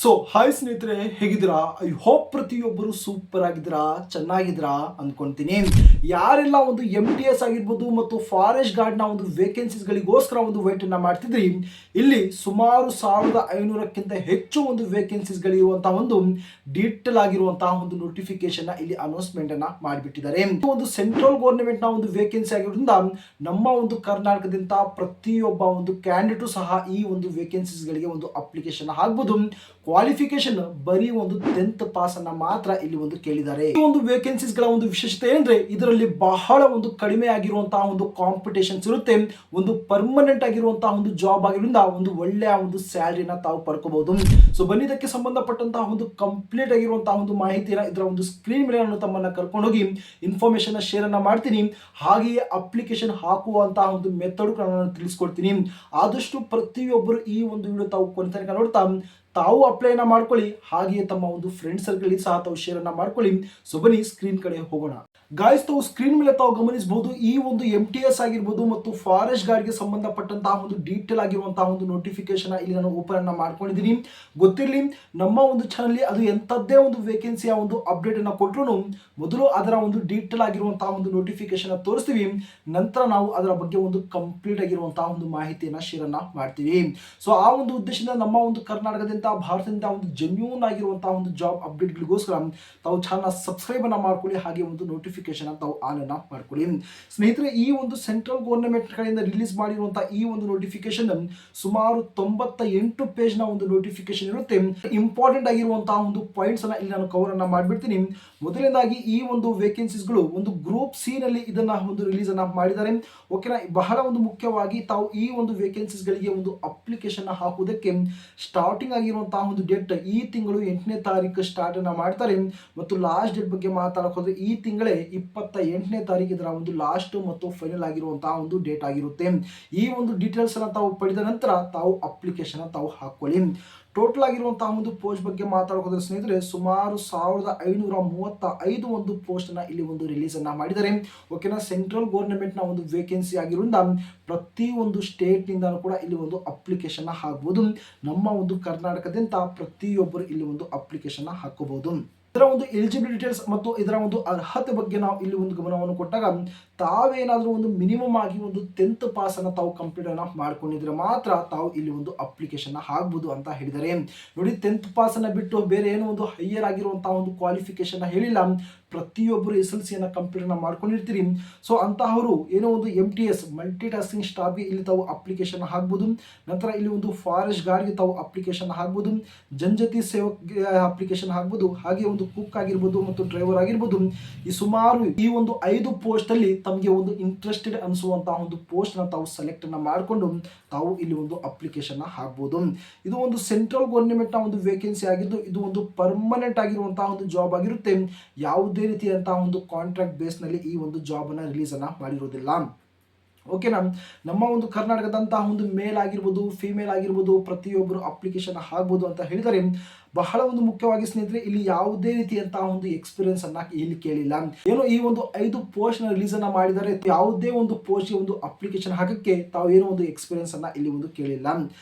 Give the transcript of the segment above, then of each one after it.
Hi ಸ್ನೇಹಿತರೆ, ಹೇಗಿದ್ದೀರಾ? I hope ಪ್ರತಿಯೊಬ್ಬರು ಸೂಪರ್ ಆಗಿದ್ದೀರಾ, ಚೆನ್ನಾಗಿದ್ದೀರಾ ಅಂದ್ಕೊಂತೀನಿ. ಯಾರೆಲ್ಲ ಒಂದು MTS ಆಗಿರ್ಬೋದು ಮತ್ತು ಫಾರೆಸ್ಟ್ ಗಾರ್ಡ್ನ ಒಂದು ವೇಕೆನ್ಸೀಸ್ಗಳಿಗೋಸ್ಕರ ಒಂದು ವೇಟನ್ನು ಮಾಡ್ತಿದ್ರಿ, ಇಲ್ಲಿ ಸುಮಾರು 1500ಕ್ಕಿಂತ ಹೆಚ್ಚು ಒಂದು ವೇಕೆನ್ಸೀಸ್ಗಳಿರುವಂತಹ ಒಂದು ಡೀಟೇಲ್ ಆಗಿರುವಂತಹ ಒಂದು ನೋಟಿಫಿಕೇಶನ್ ಇಲ್ಲಿ ಅನೌನ್ಸ್ಮೆಂಟ್ ಅನ್ನ ಮಾಡಿಬಿಟ್ಟಿದ್ದಾರೆ. ಒಂದು ಸೆಂಟ್ರಲ್ ಗೌರ್ಮೆಂಟ್ ನ ಒಂದು ವೇಕೆನ್ಸಿ ಆಗಿರೋದ್ರಿಂದ ನಮ್ಮ ಒಂದು ಕರ್ನಾಟಕದಿಂದ ಪ್ರತಿಯೊಬ್ಬ ಒಂದು ಕ್ಯಾಂಡಿಡೇಟು ಸಹ ಈ ಒಂದು ವೇಕೆನ್ಸೀಸ್ಗಳಿಗೆ ಒಂದು ಅಪ್ಲಿಕೇಶನ್ ಆಗ್ಬೋದು. ಕ್ವಾಲಿಫಿಕೇಶನ್ ಬರೀ ಒಂದು 10th ಪಾಸ್ ಅನ್ನ ಮಾತ್ರ ಇಲ್ಲಿ ಒಂದು ಕೇಳಿದ್ದಾರೆ. ಈ ಒಂದು ವೇಕೆನ್ಸೀಸ್ ಗಳ ಒಂದು ವಿಶೇಷತೆ ಏನಂದ್ರೆ ಇದರಲ್ಲಿ ಬಹಳ ಒಂದು ಕಡಿಮೆ ಆಗಿರುವಂತಹ ಒಂದು ಕಾಂಪಿಟೇಷನ್ಸ್ ಇರುತ್ತೆ. ಒಂದು ಪರ್ಮನೆಂಟ್ ಆಗಿರುವಂತಹ ಒಂದು ಜಾಬ್ ಆಗಿರೋದ್ರಿಂದ ಒಂದು ಒಳ್ಳೆಯ ಒಂದು ಸ್ಯಾಲರಿನ ತಾವು ಪಡ್ಕೋಬಹುದು. ಬನ್ನಿ ಇದಕ್ಕೆ ಸಂಬಂಧಪಟ್ಟಂತಹ ಒಂದು ಕಂಪ್ಲೀಟ್ ಆಗಿರುವಂತಹ ಒಂದು ಮಾಹಿತಿನ ಇದರ ಒಂದು ಸ್ಕ್ರೀನ್ ಮೇಲೆ ನಾನು ತಮ್ಮನ್ನ ಕರ್ಕೊಂಡು ಹೋಗಿ ಇನ್ಫಾರ್ಮೇಶನ್ ಶೇರ್ ಅನ್ನ ಮಾಡ್ತೀನಿ. ಹಾಗೆಯೇ ಅಪ್ಲಿಕೇಶನ್ ಹಾಕುವಂತಹ ಒಂದು ಮೆಥಡ್ ನಾನು ತಿಳಿಸ್ಕೊಡ್ತೀನಿ. ಆದಷ್ಟು ಪ್ರತಿಯೊಬ್ಬರು ಈ ಒಂದು ವಿಡಿಯೋ ತಾವು ಕೊನೆ ತನಕ ನೋಡ್ತಾ ತಾವು ಅಪ್ಲೈನ ಮಾಡ್ಕೊಳ್ಳಿ. ಹಾಗೆಯೇ ತಮ್ಮ ಒಂದು ಫ್ರೆಂಡ್ ಸರ್ಕಲ್ ಸಹ ತಾವು ಶೇರ್ ಅನ್ನ ಮಾಡ್ಕೊಳ್ಳಿ. ಬನ್ನಿ ಸ್ಕ್ರೀನ್ ಕಡೆ ಹೋಗೋಣ. ಗಾಯ್ಸ್, ತಾವು ಸ್ಕ್ರೀನ್ ಮೇಲೆ ತಾವು ಗಮನಿಸಬಹುದು, ಈ ಒಂದು MTS ಆಗಿರ್ಬೋದು ಮತ್ತು ಫಾರೆಸ್ಟ್ ಗಾರ್ಡ್ಗೆ ಸಂಬಂಧಪಟ್ಟಂತಹ ಒಂದು ಡೀಟೇಲ್ ಆಗಿರುವಂತಹ ಒಂದು ನೋಟಿಫಿಕೇಶನ್ ಇಲ್ಲಿ ನಾನು ಓಪನ್ ಅನ್ನ ಮಾಡ್ಕೊಂಡಿದ್ದೀನಿ. ಗೊತ್ತಿರಲಿ, ನಮ್ಮ ಒಂದು ಚಾನಲ್ ಅದು ಎಂಥದ್ದೇ ಒಂದು ವೇಕೆನ್ಸಿಯ ಒಂದು ಅಪ್ಡೇಟ್ ಅನ್ನ ಕೊಟ್ಟರು ಮೊದಲು ಅದರ ಒಂದು ಡೀಟೇಲ್ ಆಗಿರುವಂತಹ ಒಂದು ನೋಟಿಫಿಕೇಶನ್ ತೋರಿಸ್ತೀವಿ. ನಂತರ ನಾವು ಅದರ ಬಗ್ಗೆ ಒಂದು ಕಂಪ್ಲೀಟ್ ಆಗಿರುವಂತಹ ಒಂದು ಮಾಹಿತಿಯನ್ನ ಶೇರ್ ಅನ್ನ ಮಾಡ್ತೀವಿ. ಆ ಒಂದು ಉದ್ದೇಶದಿಂದ ನಮ್ಮ ಒಂದು ಕರ್ನಾಟಕದಿಂದ ಭಾರತದಿಂದ ಒಂದು ಜೆನ್ಯೂನ್ ಆಗಿರುವಂತಹ ಒಂದು ಜಾಬ್ ಅಪ್ಡೇಟ್ಗಳಿಗೋಸ್ಕರ ತಾವು ಚಾನಲ್ ಸಬ್ಸ್ಕ್ರೈಬ್ ಅನ್ನ ಮಾಡ್ಕೊಳ್ಳಿ. ಹಾಗೆ ಒಂದು ನೋಟಿಫಿಕೇಶನ್ ತಾವು ಆನ್ ಅನ್ನ ಮಾಡ್ಕೊಳ್ಳಿ. ಸ್ನೇಹಿತರೆ, ಈ ಒಂದು ಸೆಂಟ್ರಲ್ ಗೌರ್ಮೆಂಟ್ ಕಡೆಯಿಂದ ರಿಲೀಸ್ ಮಾಡಿರುವಂತಹ ಈ ಒಂದು ನೋಟಿಫಿಕೇಶನ್ ಸುಮಾರು 98 ಪೇಜ್ ನ ಒಂದು ನೋಟಿಫಿಕೇಶನ್ ಇರುತ್ತೆ. ಇಂಪಾರ್ಟೆಂಟ್ ಆಗಿರುವಂತಹ ಒಂದು ಪಾಯಿಂಟ್ಸ್ ಅನ್ನ ಇಲ್ಲಿ ನಾನು ಕವರ್ ಅನ್ನ ಮಾಡ್ಬಿಡ್ತೀನಿ. ಮೊದಲನೇದಾಗಿ ಈ ಒಂದು ವೇಕೆನ್ಸೀಸ್ಗಳು ಒಂದು ಗ್ರೂಪ್ ಸಿ ನಲ್ಲಿ ಇದನ್ನ ಒಂದು ರಿಲೀಸ್ ಅನ್ನ ಮಾಡಿದ್ದಾರೆ. ಓಕೆನಾ? ಬಹಳ ಒಂದು ಮುಖ್ಯವಾಗಿ ತಾವು ಈ ಒಂದು ವೇಕೆನ್ಸೀಸ್ಗಳಿಗೆ ಒಂದು ಅಪ್ಲಿಕೇಶನ್ ಹಾಕುವುದಕ್ಕೆ ಸ್ಟಾರ್ಟಿಂಗ್ ಆಗಿರುವಂತಹ ಒಂದು ಡೇಟ್ ಈ ತಿಂಗಳು 8ನೇ ತಾರೀಕು ಸ್ಟಾರ್ಟ್ ಅನ್ನ ಮಾಡ್ತಾರೆ. ಮತ್ತು ಲಾಸ್ಟ್ ಡೇಟ್ ಬಗ್ಗೆ ಮಾತಾಡಕ್ ಹೋದ್ರೆ ಈ ತಿಂಗಳೇ 28ನೇ ತಾರೀಕು ಇದರ ಒಂದು ಲಾಸ್ಟ್ ಮತ್ತು ಫೈನಲ್ ಆಗಿರುವಂತಹ ಒಂದು ಡೇಟ್ ಆಗಿರುತ್ತೆ. ಈ ಒಂದು ಡೀಟೇಲ್ಸ್ ಅನ್ನ ತಾವು ಪಡೆದ ನಂತರ ತಾವು ಅಪ್ಲಿಕೇಶನ್ ತಾವು ಹಾಕೊಳ್ಳಿ. ಟೋಟಲ್ ಆಗಿರುವಂತಹ ಒಂದು ಪೋಸ್ಟ್ ಬಗ್ಗೆ ಮಾತಾಡೋದ್ರೆ ಸ್ನೇಹಿತರೆ, ಸುಮಾರು 1535 ಒಂದು ಪೋಸ್ಟ್ ಅನ್ನ ಇಲ್ಲಿ ಒಂದು ರಿಲೀಸ್ ಅನ್ನ ಮಾಡಿದ್ದಾರೆ. ಓಕೆನಾ? ಸೆಂಟ್ರಲ್ ಗೌರ್ಮೆಂಟ್ ನ ಒಂದು ವೇಕೆನ್ಸಿ ಆಗಿರೋದ್ರಿಂದ ಪ್ರತಿ ಒಂದು ಸ್ಟೇಟ್ ನಿಂದ ಕೂಡ ಇಲ್ಲಿ ಒಂದು ಅಪ್ಲಿಕೇಶನ್ ಹಾಕಬಹುದು. ನಮ್ಮ ಒಂದು ಕರ್ನಾಟಕದಿಂದ ಪ್ರತಿಯೊಬ್ಬರು ಇಲ್ಲಿ ಒಂದು ಅಪ್ಲಿಕೇಶನ್ ಹಾಕಬಹುದು. ಇದರ ಒಂದು ಎಲಿಜಿಬಿಲಿಟಿ ಡೀಟೇಲ್ಸ್ ಮತ್ತು ಇದರ ಒಂದು ಅರ್ಹತೆ ಬಗ್ಗೆ ನಾವು ಇಲ್ಲಿ ಒಂದು ಗಮನವನ್ನು ಕೊಟ್ಟಾಗ, ತಾವೇನಾದರೂ ಒಂದು ಮಿನಿಮಮ್ ಆಗಿ ಒಂದು 10th ಪಾಸ್ ಅನ್ನ ತಾವು ಕಂಪ್ಲೀಟ್ ಅನ್ನ ಮಾಡ್ಕೊಂಡಿದ್ರೆ ಮಾತ್ರ ತಾವು ಇಲ್ಲಿ ಒಂದು ಅಪ್ಲಿಕೇಶನ್ ಹಾಕಬಹುದು ಅಂತ ಹೇಳಿದ್ದಾರೆ. ನೋಡಿ, 10th ಪಾಸ್ ಅನ್ನ ಬಿಟ್ಟು ಬೇರೆ ಏನೋ ಒಂದು ಹೈಯರ್ ಆಗಿರುವಂತಹ ಒಂದು ಕ್ವಾಲಿಫಿಕೇಶನ್ ಹೇಳಿಲ್ಲ. ಪ್ರತಿಯೊಬ್ಬರು SLC ಅನ್ನ ಕಂಪ್ಲೀಟ್ ಅನ್ನ ಮಾಡ್ಕೊಂಡಿರ್ತೀರಿ. ಅಂತಹವರು ಏನೋ ಒಂದು MTS ಮಲ್ಟಿ ಟಾಸ್ಕಿಂಗ್ ಸ್ಟಾಫ್ಗೆ ಇಲ್ಲಿ ತಾವು ಅಪ್ಲಿಕೇಶನ್ ಹಾಕಬಹುದು. ನಂತರ ಇಲ್ಲಿ ಒಂದು ಫಾರೆಸ್ಟ್ ಗಾರ್ಡ್ಗೆ ತಾವು ಅಪ್ಲಿಕೇಶನ್ ಹಾಕಬಹುದು. ಜನಜಾತಿ ಸೇವಕ್ ಅಪ್ಲಿಕೇಶನ್ ಹಾಕಬಹುದು. ಹಾಗೆ ಒಂದು ಕುಕ್ ಆಗಿರ್ಬೋದು ಮತ್ತು ಡ್ರೈವರ್ ಆಗಿರ್ಬೋದು. ಈ ಸುಮಾರು ಈ ಒಂದು 5 ಪೋಸ್ಟ್ ಅಲ್ಲಿ ತಮಗೆ ಒಂದು ಇಂಟ್ರೆಸ್ಟೆಡ್ ಅನಿಸುವಂತಹ ಒಂದು ಪೋಸ್ಟ್ ನ ತಾವು ಸೆಲೆಕ್ಟ್ ಅನ್ನ ಮಾಡಿಕೊಂಡು ತಾವು ಇಲ್ಲಿ ಒಂದು ಅಪ್ಲಿಕೇಶನ್ ಹಾಕಬಹುದು. ಇದು ಒಂದು ಸೆಂಟ್ರಲ್ ಗೌರ್ಮೆಂಟ್ ನ ಒಂದು ವೇಕೆನ್ಸಿ ಆಗಿದ್ದು ಇದು ಒಂದು ಪರ್ಮನೆಂಟ್ ಆಗಿರುವಂತಹ ಒಂದು ಜಾಬ್ ಆಗಿರುತ್ತೆ. ಯಾವುದೇ ರೀತಿಯಂತಹ ಒಂದು ಕಾಂಟ್ರಾಕ್ಟ್ ಬೇಸ್ ನಲ್ಲಿ ಈ ಒಂದು ಜಾಬ್ ಅನ್ನ ರಿಲೀಸ್ ಅನ್ನ ಮಾಡಿರುವುದಿಲ್ಲ. ಓಕೆನಾ? ನಮ್ಮ ಒಂದು ಕರ್ನಾಟಕದಂತಹ ಒಂದು ಮೇಲ್ ಆಗಿರ್ಬೋದು ಫಿಮೇಲ್ ಆಗಿರ್ಬೋದು ಪ್ರತಿಯೊಬ್ಬರು ಅಪ್ಲಿಕೇಶನ್ ಹಾಕಬಹುದು ಅಂತ ಹೇಳಿದರೆ, ಬಹಳ ಒಂದು ಮುಖ್ಯವಾಗಿ ಸ್ನೇಹಿತರೆ, ಇಲ್ಲಿ ಯಾವುದೇ ರೀತಿಯಂತಹ ಒಂದು ಎಕ್ಸ್ಪೀರಿಯನ್ಸ್ ಅನ್ನ ಇಲ್ಲಿ ಕೇಳಿಲ್ಲ. ಏನೋ ಈ ಒಂದು 5 ಪೋಸ್ಟ್ ನ ರಿಲೀಸ್ ಅನ್ನ ಮಾಡಿದರೆ ಯಾವುದೇ ಒಂದು ಪೋಸ್ಟ್ ಒಂದು ಅಪ್ಲಿಕೇಶನ್ ಹಾಕಕ್ಕೆ ತಾವು ಏನೋ ಒಂದು ಎಕ್ಸ್ಪೀರಿಯನ್ಸ್ ಅನ್ನ ಇಲ್ಲಿ ಒಂದು ಕೇಳಿಲ್ಲ.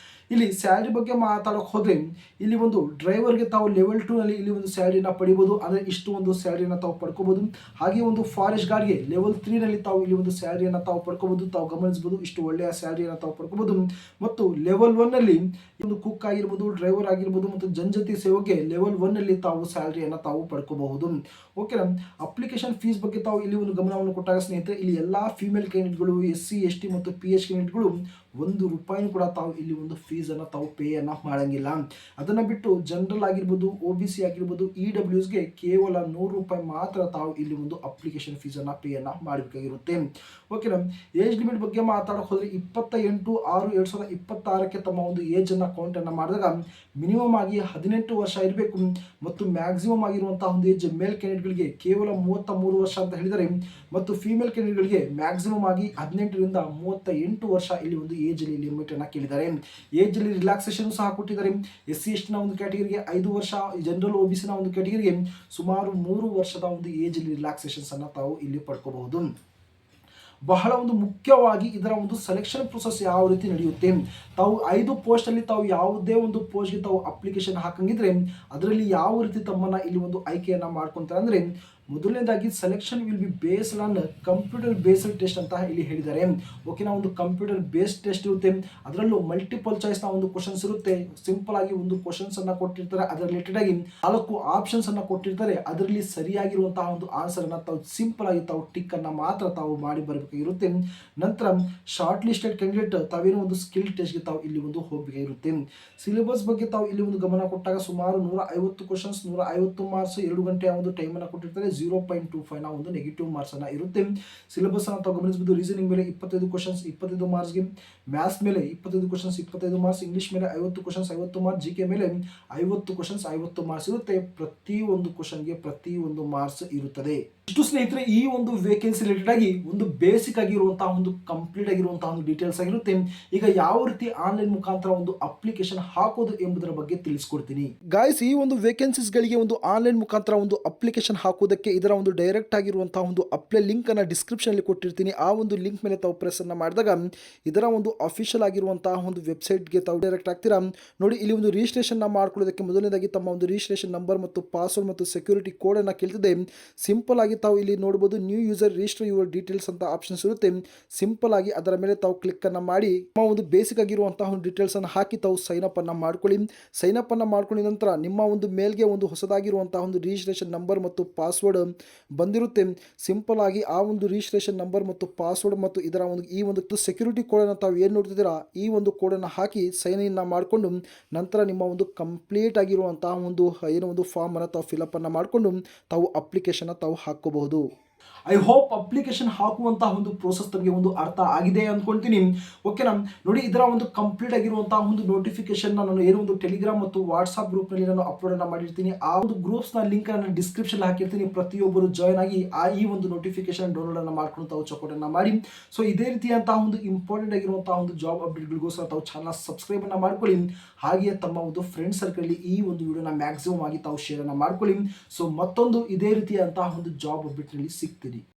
ಇಲ್ಲಿ ಸ್ಯಾಲರಿ ಬಗ್ಗೆ ಮಾತಾಡೋಕೆ ಹೋದ್ರೆ ಇಲ್ಲಿ ಒಂದು ಡ್ರೈವರ್ಗೆ ತಾವು ಲೆವೆಲ್ 2 ನಲ್ಲಿ ಇಲ್ಲಿ ಒಂದು ಸ್ಯಾಲರಿನ ಪಡಿಬಹುದು. ಅಂದರೆ ಇಷ್ಟು ಒಂದು ಸ್ಯಾಲರಿನ ತಾವು ಪಡ್ಕೋಬಹುದು. ಹಾಗೆ ಒಂದು ಫಾರೆಸ್ಟ್ ಗಾರ್ಡ್ಗೆ ಲೆವೆಲ್ 3 ನಲ್ಲಿ ತಾವು ಇಲ್ಲಿ ಒಂದು ಸ್ಯಾಲರಿಯನ್ನು ತಾವು ಪಡ್ಕೋಬಹುದು. ತಾವು ಗಮನಿಸಬಹುದು, ಇಷ್ಟು ಒಳ್ಳೆಯ ಸ್ಯಾಲರಿಯನ್ನು ತಾವು ಪಡ್ಕೋಬಹುದು. ಮತ್ತು ಲೆವೆಲ್ 1 ನಲ್ಲಿ ಒಂದು ಕುಕ್ ಆಗಿರ್ಬೋದು, ಡ್ರೈವರ್ ಆಗಿರ್ಬೋದು ಮತ್ತು ಜನಜಾತಿ ಸೇವೆಗೆ ಲೆವೆಲ್ 1 ನಲ್ಲಿ ತಾವು ಸ್ಯಾಲರಿಯನ್ನು ತಾವು ಪಡ್ಕೋಬಹುದು. ಓಕೆನಾ? ಅಪ್ಲಿಕೇಶನ್ ಫೀಸ್ ಬಗ್ಗೆ ತಾವು ಇಲ್ಲಿ ಒಂದು ಗಮನವನ್ನು ಕೊಟ್ಟಾಗ ಸ್ನೇಹಿತರೆ, ಇಲ್ಲಿ ಎಲ್ಲಾ ಫಿಮೇಲ್ ಕ್ಯಾಂಡಿಡೇಟ್ಗಳು SC ST ಮತ್ತು PH ಕ್ಯಾಂಡಿಡೇಟ್ಗಳು ₹1 ಕೂಡ ತಾವು ಇಲ್ಲಿ ಒಂದು ಫೀಸ್ ಅನ್ನ ತಾವು ಪೇ ಅನ್ನ ಮಾಡಂಗಿಲ್ಲ. ಅದನ್ನ ಬಿಟ್ಟು ಜನರಲ್ ಆಗಿರ್ಬೋದು, OBC ಆಗಿರ್ಬೋದು, EWS ಗೆ ಕೇವಲ ₹100 ಮಾತ್ರ ತಾವು ಇಲ್ಲಿ ಒಂದು ಅಪ್ಲಿಕೇಶನ್ ಫೀಸ್ ಅನ್ನ ಪೇ ಅನ್ನ ಮಾಡಬೇಕಾಗಿರುತ್ತೆ. ಓಕೆನಾ? ಏಜ್ ಲಿಮಿಟ್ ಬಗ್ಗೆ ಮಾತಾಡೋಕೆ ಹೋದ್ರೆ 28/6/2026ಕ್ಕೆ ತಮ್ಮ ಒಂದು ಏಜ್ ಅನ್ನ ಕೌಂಟ್ ಅನ್ನ ಮಾಡಿದಾಗ ಮಿನಿಮಮ್ ಆಗಿ 18 ವರ್ಷ ಇರಬೇಕು. ಮತ್ತು ಮ್ಯಾಕ್ಸಿಮಮ್ ಆಗಿರುವಂತಹ ಒಂದು ಏಜ್ ಮೇಲ್ ಕ್ಯಾಂಡಿಡೇಟ್ಗಳಿಗೆ ಕೇವಲ 33 ವರ್ಷ ಅಂತ ಹೇಳಿದರೆ, ಮತ್ತು ಫಿಮೇಲ್ ಕ್ಯಾಂಡಿಡೇಟ್ಗಳಿಗೆ ಮ್ಯಾಕ್ಸಿಮಮ್ ಆಗಿ 18 ರಿಂದ 38 ವರ್ಷ ಇಲ್ಲಿ ಒಂದು ಏಜ್ ಅಲ್ಲಿ ಲಿಮಿಟ್ ಅನ್ನ ಕೇಳಿದ್ದಾರೆ. ಏಜ್ ಅಲ್ಲಿ ರಿಲ್ಯಾಕ್ಸೇಷನ್ ಸಹ ಕೊಟ್ಟಿದ್ದಾರೆ. SC ST ನ ಒಂದು ಕ್ಯಾಟಗರಿಗೆ 5 ವರ್ಷ, ಜನರಲ್ OBC ನ ಒಂದು ಕ್ಯಾಟಗರಿಗೆ ಸುಮಾರು 3 ವರ್ಷದ ಒಂದು ಏಜ್ ಅಲ್ಲಿ ರಿಲ್ಯಾಕ್ಸೇಷನ್ಸ್ ಅನ್ನ ತಾವು ಇಲ್ಲಿ ಪಡ್ಕೋಬಹುದು. ಬಹಳ ಒಂದು ಮುಖ್ಯವಾಗಿ ಇದರ ಒಂದು ಸೆಲೆಕ್ಷನ್ ಪ್ರೊಸೆಸ್ ಯಾವ ರೀತಿ ನಡೆಯುತ್ತೆ. ತಾವು 5 ಪೋಸ್ಟಲ್ಲಿ ತಾವು ಯಾವುದೇ ಒಂದು ಪೋಸ್ಟ್ಗೆ ತಾವು ಅಪ್ಲಿಕೇಶನ್ ಹಾಕಂಗಿದ್ರೆ ಅದರಲ್ಲಿ ಯಾವ ರೀತಿ ತಮ್ಮನ್ನು ಇಲ್ಲಿ ಒಂದು ಆಯ್ಕೆಯನ್ನು ಮಾಡ್ಕೊತಾರೆ ಅಂದರೆ, ಮೊದಲನೇದಾಗಿ selection will be based on computer based test ಅಂತ ಇಲ್ಲಿ ಹೇಳಿದ್ದಾರೆ. ಓಕೆನಾ, ಒಂದು ಕಂಪ್ಯೂಟರ್ ಬೇಸ್ಡ್ ಟೆಸ್ಟ್ ಇರುತ್ತೆ. ಅದರಲ್ಲೂ ಮಲ್ಟಿಪಲ್ ಚಾಯ್ಸ್ನ ಒಂದು ಕ್ವಶನ್ಸ್ ಇರುತ್ತೆ. ಸಿಂಪಲ್ ಆಗಿ ಒಂದು ಕ್ವಶನ್ಸ್ ಅನ್ನ ಕೊಟ್ಟಿರ್ತಾರೆ, ಅದರ ರಿಲೇಟೆಡ್ ಆಗಿ 4 ಆಪ್ಷನ್ಸ್ ಅನ್ನ ಕೊಟ್ಟಿರ್ತಾರೆ. ಅದರಲ್ಲಿ ಸರಿಯಾಗಿರುವಂತಹ ಒಂದು ಆನ್ಸರ್ ಅನ್ನ ತಾವು ಸಿಂಪಲ್ ಆಗಿ ತಾವು ಟಿಕ್ ಅನ್ನ ಮಾತ್ರ ತಾವು ಮಾಡಿ ಬರಬೇಕಾಗಿರುತ್ತೆ. ನಂತರ ಶಾರ್ಟ್ ಲಿಸ್ಟೆಡ್ ಕ್ಯಾಂಡಿಡೇಟ್ ತಾವೇನೋ ಒಂದು ಸ್ಕಿಲ್ ಟೆಸ್ಟ್ಗೆ ತಾವು ಇಲ್ಲಿ ಒಂದು ಹೋಗಬೇಕಾಗಿರುತ್ತೆ. ಸಿಲೆಬಸ್ ಬಗ್ಗೆ ತಾವು ಇಲ್ಲಿ ಒಂದು ಗಮನ ಕೊಟ್ಟಾಗ ಸುಮಾರು 150 ಕ್ವಶನ್ಸ್, 150 ಮಾರ್ಕ್ಸ್, 2 ಗಂಟೆಯ ಒಂದು ಟೈಮ್ ಅನ್ನು ಕೊಟ್ಟಿರ್ತಾರೆ. 0.25 ನ ಒಂದು ನೆಗೆಟಿವ್ ಮಾರ್ಕ್ಸ್ ಅನ್ನ ಇರುತ್ತೆ. ಸಿಲೆಬಸ್ ಅನ್ನು ತಾವು ಗಮನಿಸಬಹುದು. ರೀಸನಿಂಗ್ ಮೇಲೆ 25 ಕ್ವಶನ್ಸ್ 25 ಮಾರ್ಕ್ಸ್ಗೆ, ಮ್ಯಾಥ್ಸ್ ಮೇಲೆ 25 ಕ್ವಶನ್ಸ್ 25 ಮಾರ್ಕ್ಸ್, ಇಂಗ್ಲಿಷ್ ಮೇಲೆ 50 ಕ್ವಶನ್ಸ್ 50 ಮಾರ್ಕ್ಸ್, ಜಿಕೆ ಮೇಲೆ 50 ಕ್ವಶನ್ಸ್ 50 ಮಾರ್ಕ್ಸ್ ಇರುತ್ತೆ. ಪ್ರತಿ ಒಂದು ಕ್ವಶನ್ಗೆ ಪ್ರತಿ ಒಂದು ಮಾರ್ಕ್ಸ್ ಇರುತ್ತದೆ. ಇಷ್ಟು ಸ್ನೇಹಿತರೆ ಈ ಒಂದು ವೇಕೆನ್ಸಿ ರಿಲೇಟೆಡ್ ಆಗಿ ಒಂದು ಬೇಸಿಕ್ ಆಗಿರುವಂತಹ ಒಂದು ಕಂಪ್ಲೀಟ್ ಆಗಿರುವಂತಹ ಒಂದು ಡೀಟೇಲ್ಸ್ ಆಗಿರುತ್ತೆ. ಈಗ ಯಾವ ರೀತಿ ಆನ್ಲೈನ್ ಮುಖಾಂತರ ಒಂದು ಅಪ್ಲಿಕೇಶನ್ ಹಾಕೋದು ಎಂಬುದರ ಬಗ್ಗೆ ತಿಳಿಸ್ಕೊಡ್ತೀನಿ. ಗಾಯ್ಸ್, ಈ ಒಂದು ವೇಕೆನ್ಸೀಸ್ ಗಳಿಗೆ ಒಂದು ಆನ್ಲೈನ್ ಮುಖಾಂತರ ಒಂದು ಅಪ್ಲಿಕೇಶನ್ ಹಾಕೋದಕ್ಕೆ ಇದರ ಒಂದು ಡೈರೆಕ್ಟ್ ಆಗಿರುವಂತಹ ಒಂದು ಅಪ್ಲೈ ಲಿಂಕ್ ಅನ್ನ ಡಿಸ್ಕ್ರಿಪ್ಷನ್ ಅಲ್ಲಿ ಕೊಟ್ಟಿರ್ತೀನಿ. ಆ ಒಂದು ಲಿಂಕ್ ಮೇಲೆ ತಾವು ಪ್ರೆಸ್ ಅನ್ನ ಮಾಡಿದಾಗ ಇದರ ಒಂದು ಅಫಿಷಿಯಲ್ ಆಗಿರುವಂತಹ ಒಂದು ವೆಬ್ಸೈಟ್ಗೆ ತಾವು ಡೈರೆಕ್ಟ್ ಆಗ್ತೀರಾ. ನೋಡಿ, ಇಲ್ಲಿ ಒಂದು ರಿಜಿಸ್ಟ್ರೇಷನ್ ಮಾಡ್ಕೊಳ್ಳೋದಕ್ಕೆ ಮೊದಲನೇದಾಗಿ ತಮ್ಮ ಒಂದು ರಿಜಿಸ್ಟ್ರೇಷನ್ ನಂಬರ್ ಮತ್ತು ಪಾಸ್ವರ್ಡ್ ಮತ್ತು ಸೆಕ್ಯೂರಿಟಿ ಕೋಡ್ ಅನ್ನ ಕೇಳ್ತಿದೆ. ಸಿಂಪಲ್ ಆಗಿ ತಾವು ಇಲ್ಲಿ ನೋಡಬಹುದು new user register your details ಅಂತ ಆಪ್ಷನ್ಸ್ ಇರುತ್ತೆ. ಸಿಂಪಲ್ ಆಗಿ ಅದರ ಮೇಲೆ ತಾವು ಕ್ಲಿಕ್ ಅನ್ನ ಮಾಡಿ ನಿಮ್ಮ ಒಂದು ಬೇಸಿಕ್ ಆಗಿರುವಂತಹ ಒಂದು ಡೀಟೇಲ್ಸ್ ಅನ್ನು ಹಾಕಿ ತಾವು ಸೈನ್ ಅಪ್ ಅನ್ನ ಮಾಡ್ಕೊಳ್ಳಿ. ಸೈನ್ ಅಪ್ ಅನ್ನ ಮಾಡ್ಕೊಂಡಿದ ನಂತರ ನಿಮ್ಮ ಒಂದು ಮೇಲ್ಗೆ ಒಂದು ಹೊಸದಾಗಿರುವಂತಹ ಒಂದು ರಿಜಿಸ್ಟ್ರೇಷನ್ ನಂಬರ್ ಮತ್ತು ಪಾಸ್ವರ್ಡ್ ಬಂದಿರುತ್ತೆ. ಸಿಂಪಲ್ ಆಗಿ ಆ ಒಂದು ರಿಜಿಸ್ಟ್ರೇಷನ್ ನಂಬರ್ ಮತ್ತು ಪಾಸ್ವರ್ಡ್ ಮತ್ತು ಇದರ ಒಂದು ಈ ಒಂದು ಸೆಕ್ಯೂರಿಟಿ ಕೋಡ್ ಅನ್ನು ತಾವು ಏನು ನೋಡ್ತಿದ್ದೀರಾ ಈ ಒಂದು ಕೋಡ್ ಅನ್ನು ಹಾಕಿ ಸೈನ್ ಇನ್ ಮಾಡಿಕೊಂಡು ನಂತರ ನಿಮ್ಮ ಒಂದು ಕಂಪ್ಲೀಟ್ ಆಗಿರುವಂತಹ ಒಂದು ಏನೋ ಒಂದು ಫಾರ್ಮ್ ಅನ್ನು ತಾವು ಫಿಲಪ್ ಅನ್ನ ಮಾಡಿಕೊಂಡು ತಾವು ಅಪ್ಲಿಕೇಶನ್ ತಾವು ಹಾಕೋಬಹುದು. ಐ ಹೋಪ್ ಅಪ್ಲಿಕೇಶನ್ ಹಾಕುವಂತಹ ಒಂದು ಪ್ರೋಸೆಸ್ ತಮಗೆ ಒಂದು ಅರ್ಥ ಆಗಿದೆ ಅಂದ್ಕೊಳ್ತೀನಿ. ಓಕೆನಾ, ನೋಡಿ ಇದರ ಒಂದು ಕಂಪ್ಲೀಟ್ ಆಗಿರುವಂತಹ ಒಂದು ನೋಟಿಫಿಕೇಶನ್ ನಾನು ಏನೋ ಒಂದು ಟೆಲಿಗ್ರಾಮ್ ಮತ್ತು ವಾಟ್ಸ್ಆಪ್ ಗ್ರೂಪ್ ನಲ್ಲಿ ನಾನು ಅಪ್ಲೋಡ್ ಅನ್ನ ಮಾಡಿರ್ತೀನಿ. ಆ ಒಂದು ಗ್ರೂಪ್ಸ್ ನ ಲಿಂಕ್ ನಾನು ಡಿಸ್ಕ್ರಿಪ್ಷನ್ ಹಾಕಿರ್ತೀನಿ. ಪ್ರತಿಯೊಬ್ಬರು ಜಾಯ್ನ್ ಆಗಿ ಈ ಒಂದು ನೋಟಿಫಿಕೇಶನ್ ಡೌನ್ಲೋಡ್ ಅನ್ನ ಮಾಡ್ಕೊಂಡು ತಾವು ಚೆಕ್ಔಟ್ ಅನ್ನ ಮಾಡಿ. ಸೊ ಇದೇ ರೀತಿಯಂತಹ ಒಂದು ಇಂಪಾರ್ಟೆಂಟ್ ಆಗಿರುವಂತಹ ಒಂದು ಜಾಬ್ ಅಪ್ಡೇಟ್ಗಳಿಗೋಸ್ಕರ ತಾವು ಚಾನಲ್ ಸಬ್ಸ್ಕ್ರೈಬ್ ಅನ್ನ ಮಾಡ್ಕೊಳ್ಳಿ. ಹಾಗೆಯೇ ತಮ್ಮ ಒಂದು ಫ್ರೆಂಡ್ ಸರ್ಕಲ್ ಈ ಒಂದು ವಿಡಿಯೋನ ಮ್ಯಾಕ್ಸಿಮಮ್ ಆಗಿ ತಾವು ಶೇರ್ ಅನ್ನ ಮಾಡ್ಕೊಳ್ಳಿ. ಸೊ ಮತ್ತೊಂದು ಇದೇ ರೀತಿಯಂತಹ ಒಂದು ಜಾಬ್ ಅಪ್ಡೇಟ್ ನಲ್ಲಿ ಸಿಗ್ತೀನಿ.